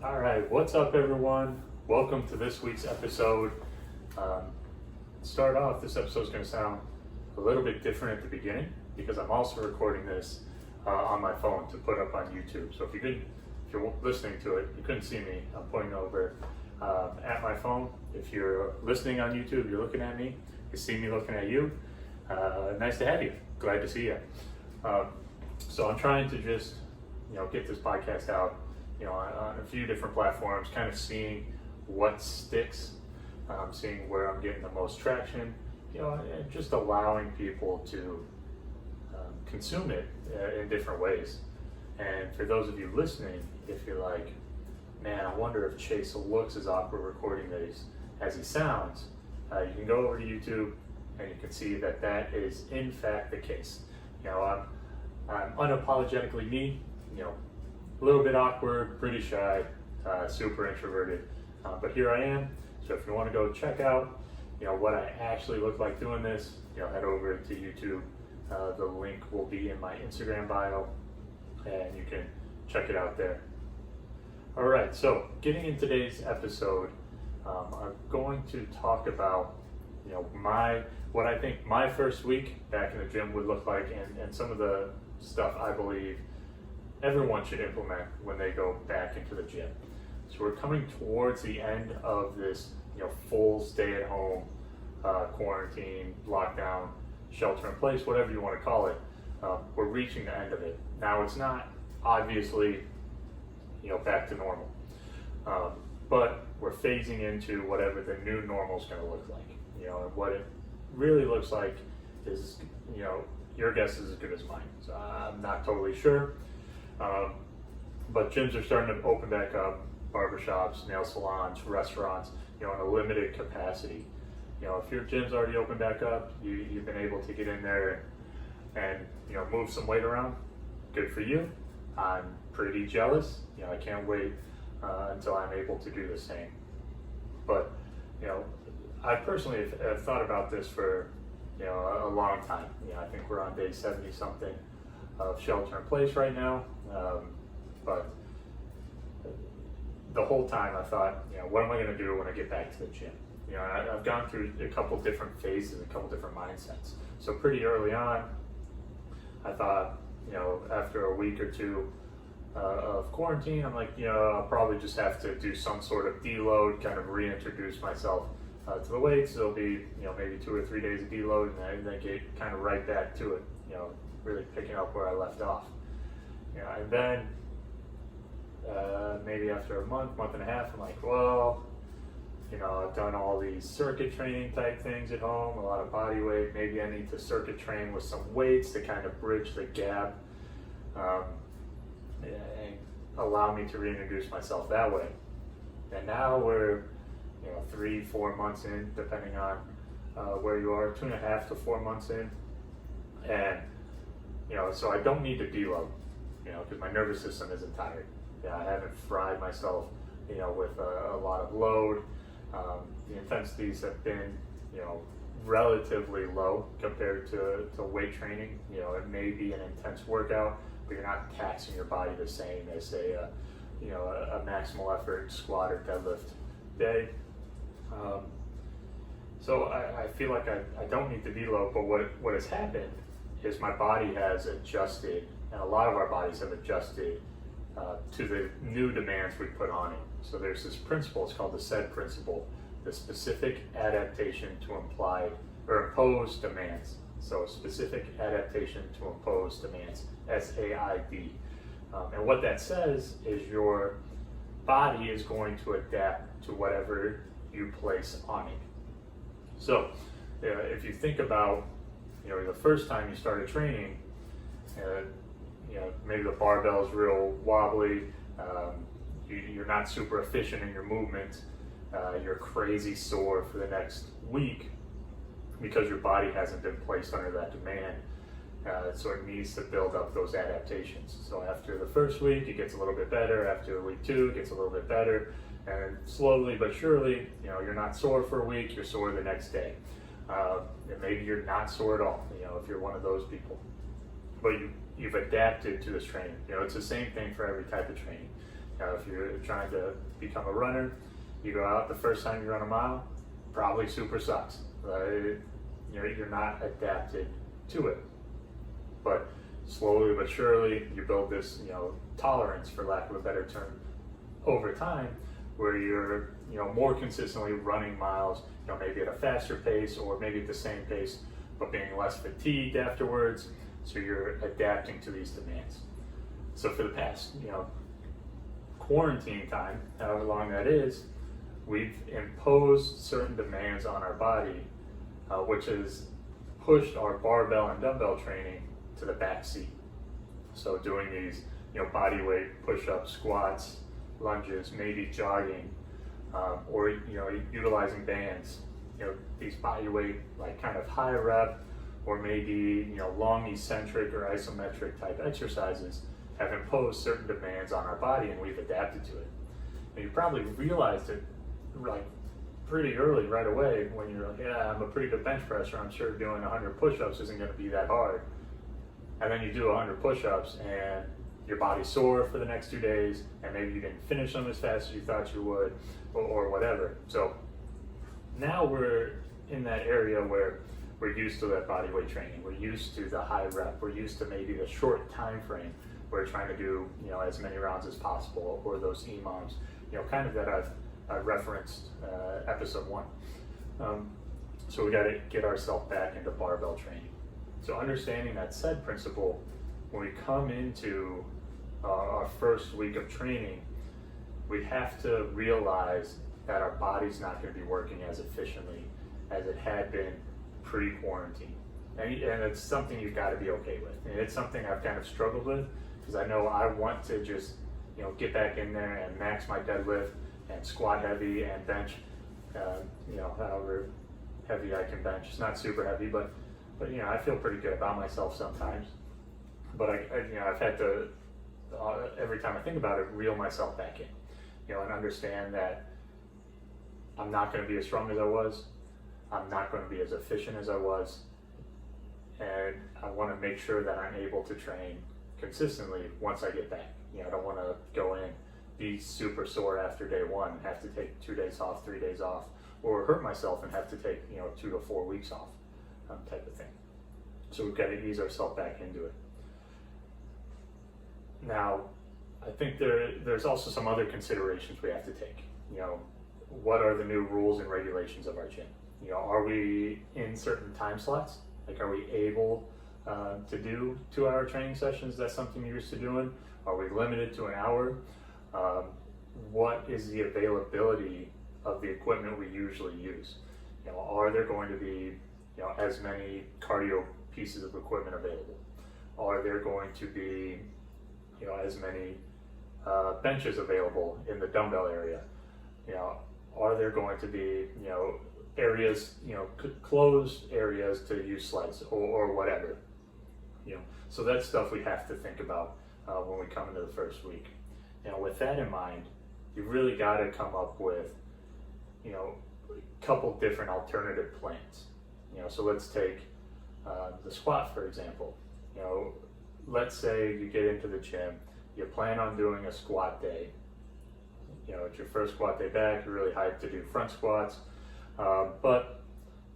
All right, what's up, everyone? Welcome to this week's episode. Start off, this episode is going to sound a little bit different at the beginning because I'm also recording this on my phone to put up on YouTube. So if you're listening to it, you couldn't see me. I'm pointing over at my phone. If you're listening on YouTube, you're looking at me. You see me looking at you. Nice to have you. Glad to see you. So I'm trying to just get this podcast out on a few different platforms, kind of seeing what sticks, seeing where I'm getting the most traction, and just allowing people to consume it in different ways. And for those of you listening, if you're like, man, I wonder if Chase looks as awkward recording these as he sounds, you can go over to YouTube and you can see that that is in fact the case. I'm unapologetically me, a little bit awkward, pretty shy, super introverted, but here I am. So if you want to go check out, what I actually look like doing this, head over to YouTube. The link will be in my Instagram bio, and you can check it out there. All right, so getting in today's episode, I'm going to talk about, what I think my first week back in the gym would look like, and some of the stuff I believe everyone should implement when they go back into the gym. So we're coming towards the end of this, full stay-at-home, quarantine, lockdown, shelter-in-place, whatever you want to call it. We're reaching the end of it. Now it's not obviously, back to normal, but we're phasing into whatever the new normal is going to look like. And what it really looks like is, your guess is as good as mine. So I'm not totally sure. But gyms are starting to open back up, barbershops, nail salons, restaurants, in a limited capacity. If your gym's already open back up, you've been able to get in there and move some weight around, good for you. I'm pretty jealous. I can't wait until I'm able to do the same. But, I personally have thought about this for, a long time. I think we're on day 70 something of shelter in place right now. But the whole time I thought, what am I going to do when I get back to the gym? I've gone through a couple different phases, a couple different mindsets. So pretty early on, I thought, after a week or two of quarantine, I'm like, I'll probably just have to do some sort of deload, kind of reintroduce myself to the weights. There'll be, maybe 2 or 3 days of deload, and then get kind of right back to it, really picking up where I left off. And then maybe after a month and a half, I'm like, well, I've done all these circuit training type things at home, a lot of body weight. Maybe I need to circuit train with some weights to kind of bridge the gap and allow me to reintroduce myself that way. And now we're 3-4 months in, depending on where you are, 2.5 to 4 months in, and so I don't need to deload, because my nervous system isn't tired. I haven't fried myself, with a lot of load. The intensities have been, relatively low compared to weight training. It may be an intense workout, but you're not taxing your body the same as, say, a maximal effort squat or deadlift day. So I feel like I don't need to deload, but what has happened is my body has adjusted, and a lot of our bodies have adjusted to the new demands we put on it. So there's this principle, it's called the SAID principle, the specific adaptation to implied or imposed demands. So specific adaptation to imposed demands, SAID. And what that says is your body is going to adapt to whatever you place on it. So if you think about, the first time you started training, maybe the barbell's real wobbly, you're not super efficient in your movement, you're crazy sore for the next week because your body hasn't been placed under that demand. So it needs to build up those adaptations. So after the first week, it gets a little bit better. After week 2, it gets a little bit better. And slowly but surely, you're not sore for a week, you're sore the next day. And maybe you're not sore at all, if you're one of those people. But you've adapted to this training. It's the same thing for every type of training. If you're trying to become a runner, you go out the first time you run a mile, probably super sucks. You're not adapted to it. But slowly but surely, you build this, tolerance, for lack of a better term, over time, where you're, more consistently running miles, maybe at a faster pace or maybe at the same pace, but being less fatigued afterwards. So you're adapting to these demands. So for the past, quarantine time, however long that is, we've imposed certain demands on our body, which has pushed our barbell and dumbbell training to the back seat. So doing these, body weight push-ups, squats, lunges, maybe jogging, or utilizing bands. These body weight, like kind of high rep, or maybe long eccentric or isometric type exercises have imposed certain demands on our body, and we've adapted to it. And you probably realized it like pretty early, right away, when you're like, yeah, I'm a pretty good bench presser. I'm sure doing 100 push-ups isn't going to be that hard. And then you do 100 push-ups and your body's sore for the next 2 days, and maybe you didn't finish them as fast as you thought you would, or whatever. So now we're in that area where we're used to that body weight training. We're used to the high rep. We're used to maybe the short time frame. We're trying to do as many rounds as possible, or those EMOMs, kind of that I've referenced episode 1. So we got to get ourselves back into barbell training. So understanding that said principle, when we come into our first week of training, we have to realize that our body's not going to be working as efficiently as it had been pre-quarantine. And it's something you've got to be okay with. And it's something I've kind of struggled with, because I know I want to just get back in there and max my deadlift and squat heavy and bench, however heavy I can bench. It's not super heavy, but I feel pretty good about myself sometimes. But I've had to, every time I think about it, reel myself back in, and understand that I'm not going to be as strong as I was. I'm not going to be as efficient as I was. And I want to make sure that I'm able to train consistently once I get back. I don't want to go in, be super sore after day 1, have to take 2 days off, 3 days off, or hurt myself and have to take 2 to 4 weeks off, type of thing. So we've got to ease ourselves back into it. Now, I think there's also some other considerations we have to take. What are the new rules and regulations of our gym? Are we in certain time slots? Like, are we able to do 2-hour training sessions? That's something you're used to doing. Are we limited to an hour? What is the availability of the equipment we usually use? Are there going to be as many cardio pieces of equipment available? Are there going to be as many benches available in the dumbbell area? Are there going to be areas, closed areas to use sleds or whatever? So that's stuff we have to think about when we come into the first week. With that in mind, you really got to come up with a couple different alternative plans. So let's take the squat, for example. Let's say you get into the gym, you plan on doing a squat day. It's your first squat day back, you're really hyped to do front squats, but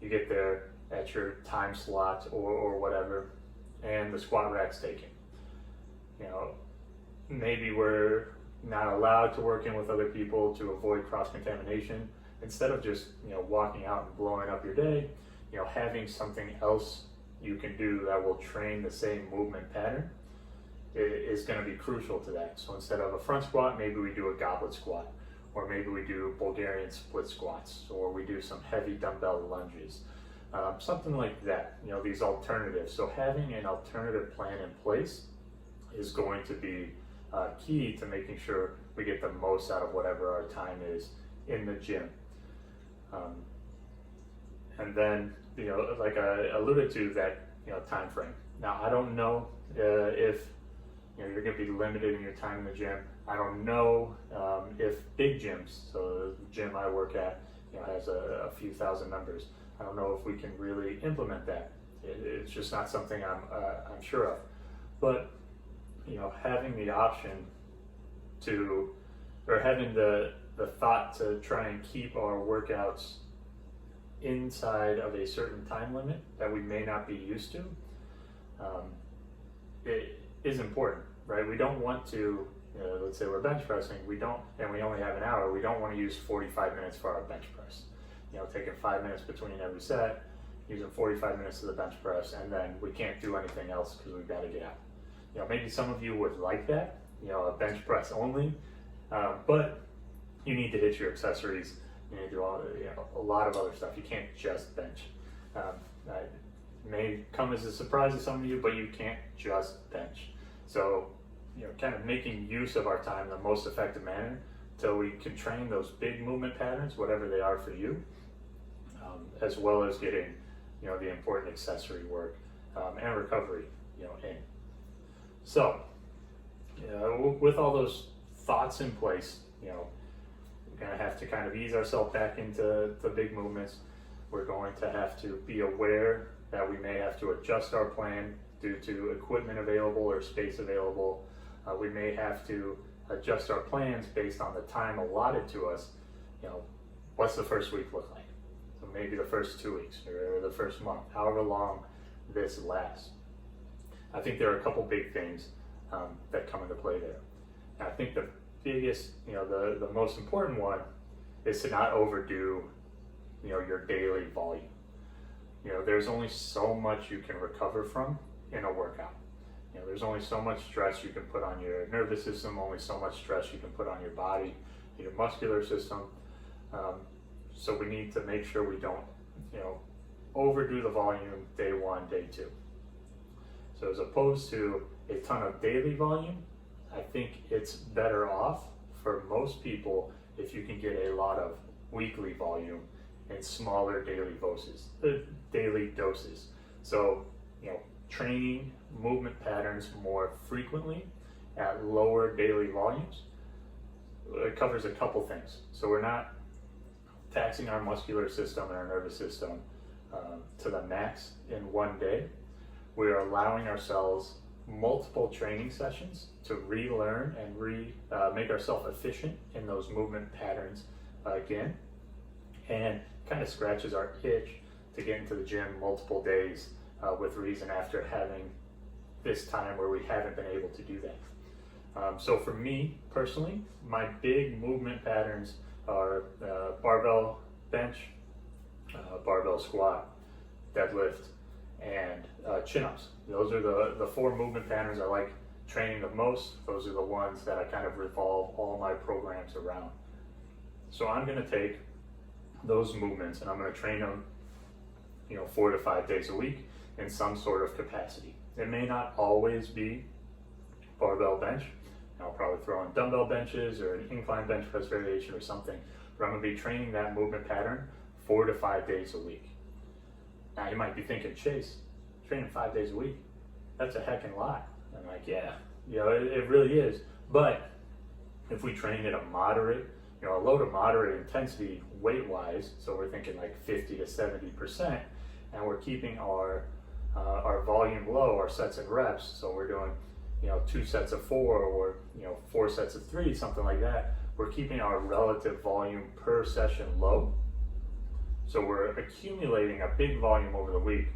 you get there at your time slot or whatever, and the squat rack's taken. Maybe we're not allowed to work in with other people to avoid cross-contamination. Instead of just walking out and blowing up your day, having something else you can do that will train the same movement pattern is going to be crucial to that. So instead of a front squat, maybe we do a goblet squat, or maybe we do Bulgarian split squats, or we do some heavy dumbbell lunges, something like that. These alternatives. So having an alternative plan in place is going to be key to making sure we get the most out of whatever our time is in the gym. And then, like I alluded to, that time frame. Now, I don't know if you're going to be limited in your time in the gym. I don't know if big gyms, so the gym I work at, has a few thousand members. I don't know if we can really implement that. It's just not something I'm sure of. But having the option to or having the thought to try and keep our workouts inside of a certain time limit that we may not be used to, it is important, right? We don't want to, let's say we're bench pressing, and we only have an hour, we don't want to use 45 minutes for our bench press. Taking 5 minutes between every set, using 45 minutes of the bench press, and then we can't do anything else because we've got to get out. Maybe some of you would like that, a bench press only, but you need to hit your accessories. You need to do a lot of other stuff. You can't just bench. It may come as a surprise to some of you, but you can't just bench. So, kind of making use of our time in the most effective manner till we can train those big movement patterns, whatever they are for you, as well as getting, the important accessory work and recovery, in. So, with all those thoughts in place, we're going to have to kind of ease ourselves back into the big movements. We're going to have to be aware that we may have to adjust our plan due to equipment available or space available. We may have to adjust our plans based on the time allotted to us. What's the first week look like? So maybe the first 2 weeks or the first month, however long this lasts. I think there are a couple big things that come into play there. And I think the biggest, the most important one is to not overdo, your daily volume. There's only so much you can recover from in a workout. There's only so much stress you can put on your nervous system, only so much stress you can put on your body, your muscular system. So we need to make sure we don't, overdo the volume day one, day two. So as opposed to a ton of daily volume, I think it's better off for most people if you can get a lot of weekly volume in smaller daily doses. So, training movement patterns more frequently at lower daily volumes. It covers a couple things. So we're not taxing our muscular system and our nervous system to the max in one day. We're allowing ourselves multiple training sessions to relearn and make ourselves efficient in those movement patterns again, and kind of scratches our itch to get into the gym multiple days with reason after having this time where we haven't been able to do that. So for me personally, my big movement patterns are barbell bench, barbell squat, deadlift, and chin-ups. Those are the four movement patterns I like training the most. Those are the ones that I kind of revolve all my programs around. So I'm going to take those movements and I'm going to train them 4 to 5 days a week in some sort of capacity. It may not always be barbell bench. I'll probably throw in dumbbell benches or an incline bench press variation or something, but I'm going to be training that movement pattern 4 to 5 days a week. Now you might be thinking, Chase, training 5 days a week, that's a heckin' lot. I'm like, yeah, it really is. But if we train at a moderate, a low to moderate intensity weight-wise, so we're thinking like 50 to 70%, and we're keeping our volume low, our sets and reps, so we're doing 2 sets of 4 or 4 sets of 3, something like that. We're keeping our relative volume per session low. So we're accumulating a big volume over the week,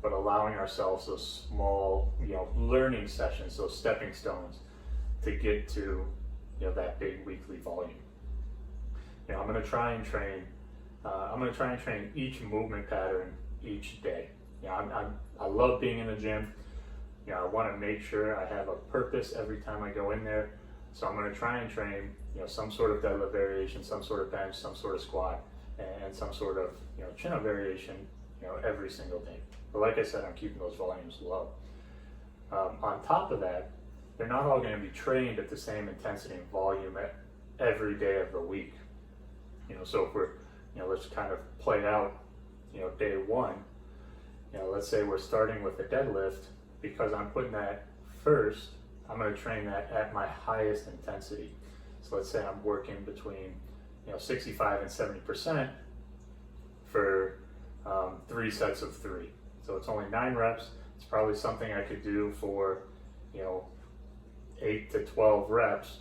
but allowing ourselves those small, learning sessions, those stepping stones to get to, that big weekly volume. I'm going to try and train. I'm going to try and train each movement pattern each day. I love being in the gym. I want to make sure I have a purpose every time I go in there. So I'm going to try and train, some sort of deadlift variation, some sort of bench, some sort of squat, and some sort of, chin-up variation, every single day. But like I said, I'm keeping those volumes low. On top of that, they're not all going to be trained at the same intensity and volume every day of the week. So if we're, let's kind of play out, day one. Let's say we're starting with a deadlift. Because I'm putting that first, I'm going to train that at my highest intensity. So let's say I'm working between 65 and 70% for 3 sets of 3. So it's only 9 reps. It's probably something I could do for 8 to 12 reps,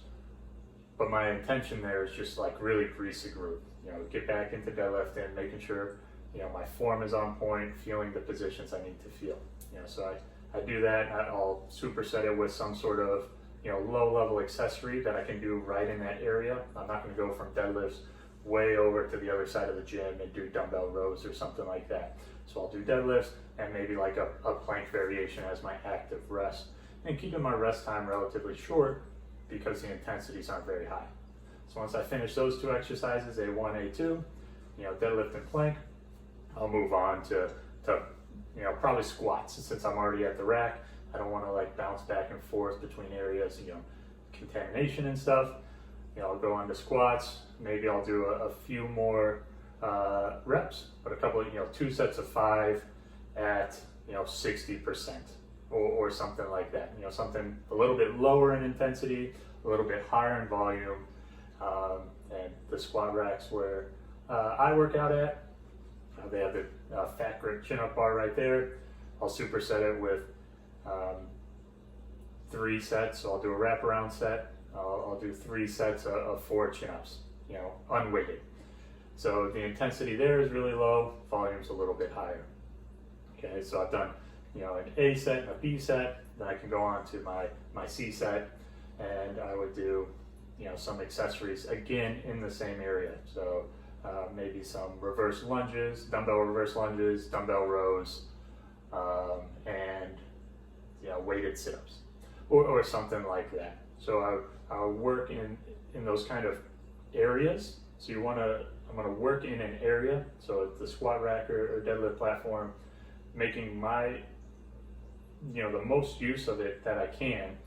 but my intention there is just like really grease the groove, get back into deadlifting, making sure, my form is on point, feeling the positions I need to feel. So I do that. I'll superset it with some sort of, low level accessory that I can do right in that area. I'm not going to go from deadlifts way over to the other side of the gym and do dumbbell rows or something like that. So I'll do deadlifts and maybe like a plank variation as my active rest, and keeping my rest time relatively short because the intensities aren't very high. So once I finish those two exercises, A1, A2, deadlift and plank, I'll move on to probably squats, since I'm already at the rack. I don't want to like bounce back and forth between areas, contamination and stuff. I'll go on to squats. Maybe I'll do a few more reps, but a couple of, 2 sets of 5 at, 60% or something like that. Something a little bit lower in intensity, a little bit higher in volume. And the squat racks where I work out at, they have the fat grip chin-up bar right there. I'll superset it with 3 sets. So I'll do a wraparound set. I'll do 3 sets of 4 chin-ups, unweighted. So the intensity there is really low, volume's a little bit higher. Okay, so I've done, an A set and a B set. Then I can go on to my C set, and I would do, some accessories again in the same area. So maybe some reverse lunges, dumbbell reverse lunges, dumbbell rows, and weighted sit-ups, or something like that. So I'll work in those kind of areas. So I'm going to work in an area. So the squat rack or deadlift platform, making my, the most use of it that I can,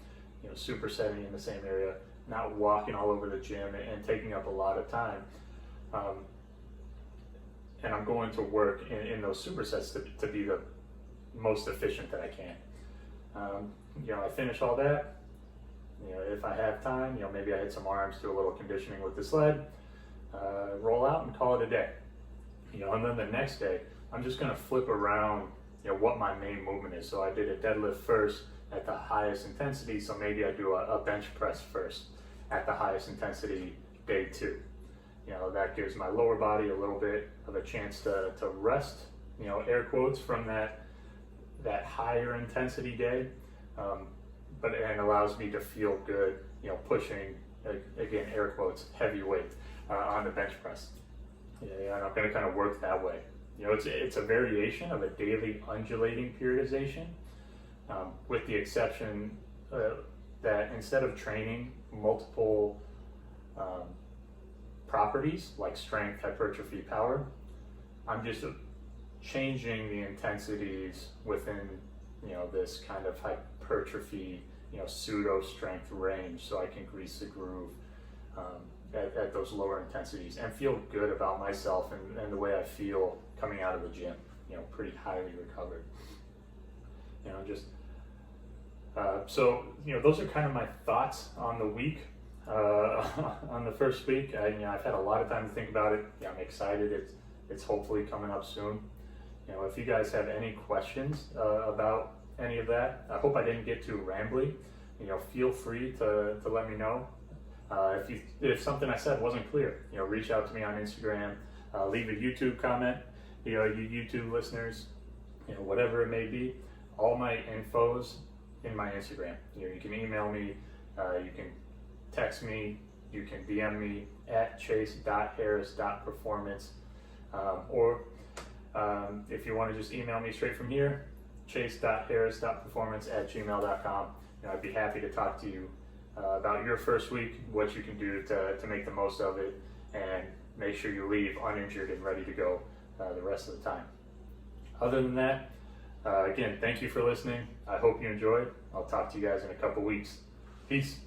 supersetting in the same area, not walking all over the gym and taking up a lot of time. And I'm going to work in those supersets to be the most efficient that I can. I finish all that. If I have time, maybe I hit some arms, do a little conditioning with the sled, roll out and call it a day. And then the next day, I'm just going to flip around, what my main movement is. So I did a deadlift first at the highest intensity. So maybe I do a bench press first at the highest intensity, day 2. That gives my lower body a little bit of a chance to rest, air quotes, from that higher intensity day. And allows me to feel good, pushing, again, air quotes, heavy weight on the bench press. And I'm going to kind of work that way. It's a variation of a daily undulating periodization, with the exception that instead of training multiple properties like strength, hypertrophy, power, I'm just changing the intensities within, this kind of hypertrophy, pseudo strength range, so I can grease the groove at those lower intensities and feel good about myself and the way I feel coming out of the gym, pretty highly recovered. So those are kind of my thoughts on the week, on the first week. I've had a lot of time to think about it. I'm excited. It's hopefully coming up soon. If you guys have any questions about any of that, I hope I didn't get too rambly. Feel free to let me know. If something I said wasn't clear, reach out to me on Instagram, leave a YouTube comment, you YouTube listeners, whatever it may be. All my info's in my Instagram. You can email me, you can text me, you can DM me at chase.harris.performance, or if you want to just email me straight from here, chase.harris.performance@gmail.com. I'd be happy to talk to you about your first week, what you can do to make the most of it, and make sure you leave uninjured and ready to go the rest of the time. Other than that, again, thank you for listening. I hope you enjoyed. I'll talk to you guys in a couple weeks. Peace.